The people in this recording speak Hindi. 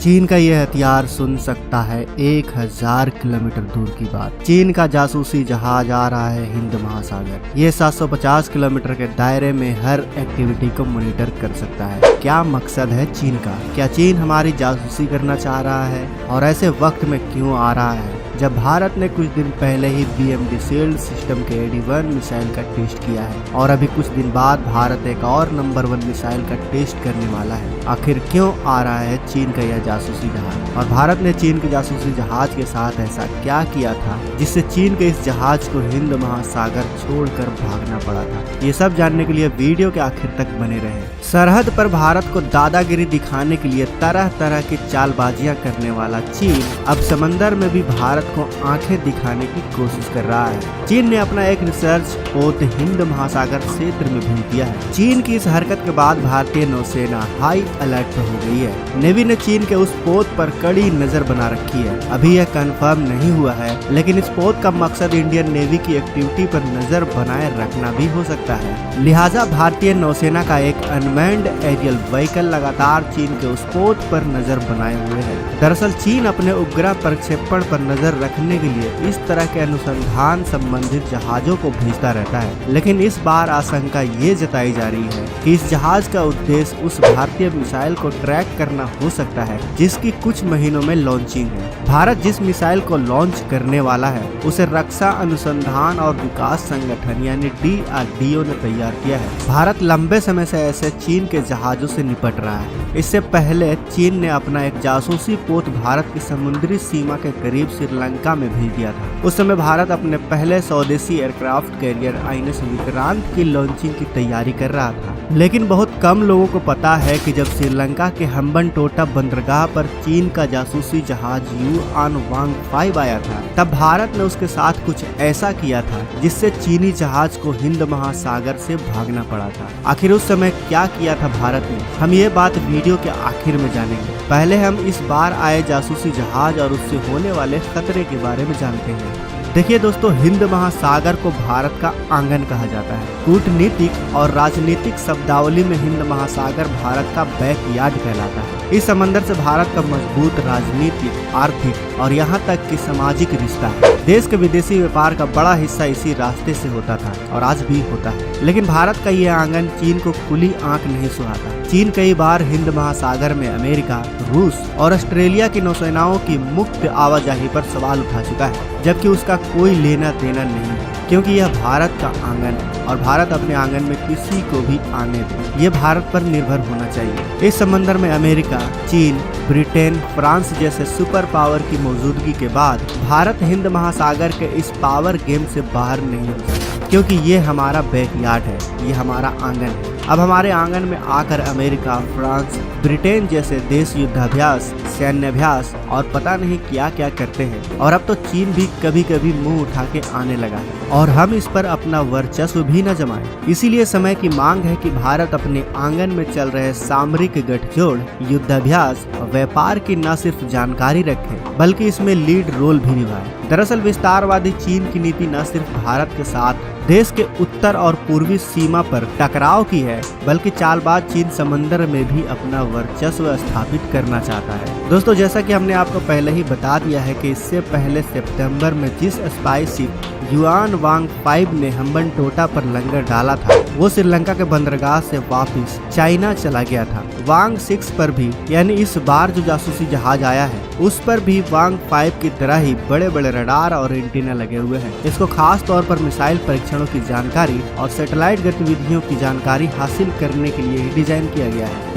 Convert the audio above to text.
चीन का यह हथियार सुन सकता है 1000 किलोमीटर दूर की बात। चीन का जासूसी जहाज आ रहा है हिंद महासागर। ये 750 किलोमीटर के दायरे में हर एक्टिविटी को मॉनिटर कर सकता है। क्या मकसद है चीन का? क्या चीन हमारी जासूसी करना चाह रहा है? और ऐसे वक्त में क्यों आ रहा है जब भारत ने कुछ दिन पहले ही BMD शील्ड सिस्टम के AD-1 मिसाइल का टेस्ट किया है और अभी कुछ दिन बाद भारत एक और नंबर 1 मिसाइल का टेस्ट करने वाला है। आखिर क्यों आ रहा है चीन का यह जासूसी जहाज और भारत ने चीन के जासूसी जहाज के साथ ऐसा क्या किया था जिससे चीन के इस जहाज को हिंद महासागर छोड़कर भागना पड़ा था? ये सब जानने के लिए वीडियो के आखिर तक बने रहे। सरहद पर भारत को दादागिरी दिखाने के लिए तरह तरह की चालबाजियां करने वाला चीन अब समंदर में भी भारत को आंखें दिखाने की कोशिश कर रहा है। चीन ने अपना एक रिसर्च पोत हिंद महासागर क्षेत्र में भेज दिया है। चीन की इस हरकत के बाद भारतीय नौसेना हाई अलर्ट पर हो गई है। नेवी ने चीन के उस पोत पर कड़ी नजर बना रखी है। अभी यह कंफर्म नहीं हुआ है, लेकिन इस पोत का मकसद इंडियन नेवी की एक्टिविटी पर नजर बनाए रखना भी हो सकता है। लिहाजा भारतीय नौसेना का एक अनमैन्ड एरियल व्हीकल लगातार चीन के उस पोत पर नजर बनाए हुए है। दरअसल चीन अपने उपग्रह प्रक्षेपण पर नजर रखने के लिए इस तरह के अनुसंधान संबंधित जहाजों को भेजता रहता है, लेकिन इस बार आशंका ये जताई जा रही है कि इस जहाज का उद्देश्य उस भारतीय मिसाइल को ट्रैक करना हो सकता है जिसकी कुछ महीनों में लॉन्चिंग है। भारत जिस मिसाइल को लॉन्च करने वाला है उसे रक्षा अनुसंधान और विकास संगठन यानी DRDO ने तैयार किया है। भारत लंबे समय से ऐसे चीन के जहाजों से निपट रहा है। इससे पहले चीन ने अपना एक जासूसी पोत भारत की समुद्री सीमा के करीब श्रीलंका में भेज दिया था। उस समय भारत अपने पहले स्वदेशी एयरक्राफ्ट कैरियर INS विक्रांत की लॉन्चिंग की तैयारी कर रहा था, लेकिन बहुत कम लोगों को पता है कि जब श्रीलंका के हम्बनटोटा बंदरगाह पर चीन का जासूसी जहाज युआन वांग 5 आया था, तब भारत ने उसके साथ कुछ ऐसा किया था जिससे चीनी जहाज को हिंद महासागर से भागना पड़ा था। आखिर उस समय क्या किया था भारत ने? हम ये बात वीडियो के आखिर में जानेंगे। पहले हम इस बार आए जासूसी जहाज और उससे होने वाले खतरे के बारे में जानते हैं। देखिए दोस्तों, हिंद महासागर को भारत का आंगन कहा जाता है। कूटनीतिक और राजनीतिक शब्दावली में हिंद महासागर भारत का बैकयार्ड कहलाता है। इस समंदर से भारत का मजबूत राजनीतिक, आर्थिक और यहाँ तक कि सामाजिक रिश्ता है। देश के विदेशी व्यापार का बड़ा हिस्सा इसी रास्ते से होता था और आज भी होता है। लेकिन भारत का ये आंगन चीन को खुली आंख नहीं सुहाता। चीन कई बार हिंद महासागर में अमेरिका, रूस और ऑस्ट्रेलिया की नौसेनाओं की मुक्त आवाजाही पर सवाल उठा चुका है, जबकि उसका कोई लेना देना नहीं है, क्योंकि यह भारत का आंगन है और भारत अपने आंगन में किसी को भी आने दे, ये भारत पर निर्भर होना चाहिए। इस समंदर में अमेरिका, चीन, ब्रिटेन, फ्रांस जैसे सुपर पावर की मौजूदगी के बाद भारत हिंद महासागर के इस पावर गेम से बाहर नहीं हो सकता, क्योंकि ये हमारा बैकयार्ड है, ये हमारा आंगन है। अब हमारे आंगन में आकर अमेरिका, फ्रांस, ब्रिटेन जैसे देश युद्धाभ्यास, सैन्याभ्यास और पता नहीं क्या क्या करते हैं, और अब तो चीन भी कभी कभी मुंह उठा के आने लगा है और हम इस पर अपना वर्चस्व भी न जमाएं। इसीलिए समय की मांग है कि भारत अपने आंगन में चल रहे सामरिक गठजोड़, युद्धाभ्यास और व्यापार की न सिर्फ जानकारी रखे बल्कि इसमें लीड रोल भी निभाए। दरअसल विस्तारवादी चीन की नीति न सिर्फ भारत के साथ देश के उत्तर और पूर्वी सीमा पर टकराव की है, बल्कि चालबाज चीन समंदर में भी अपना वर्चस्व स्थापित करना चाहता है। दोस्तों, जैसा कि हमने आपको पहले ही बता दिया है कि इससे पहले सितंबर में जिस स्पाई शिप युआन वांग 5 ने हम्बनटोटा पर लंगर डाला था, वो श्रीलंका के बंदरगाह से वापस चाइना चला गया था। वांग 6 पर भी, यानी इस बार जो जासूसी जहाज आया है, उस पर भी वांग 5 की तरह ही बड़े बड़े रडार और एंटीना लगे हुए हैं। इसको खास तौर पर मिसाइल परीक्षणों की जानकारी और सैटेलाइट गतिविधियों की जानकारी हासिल करने के लिए डिजाइन किया गया है।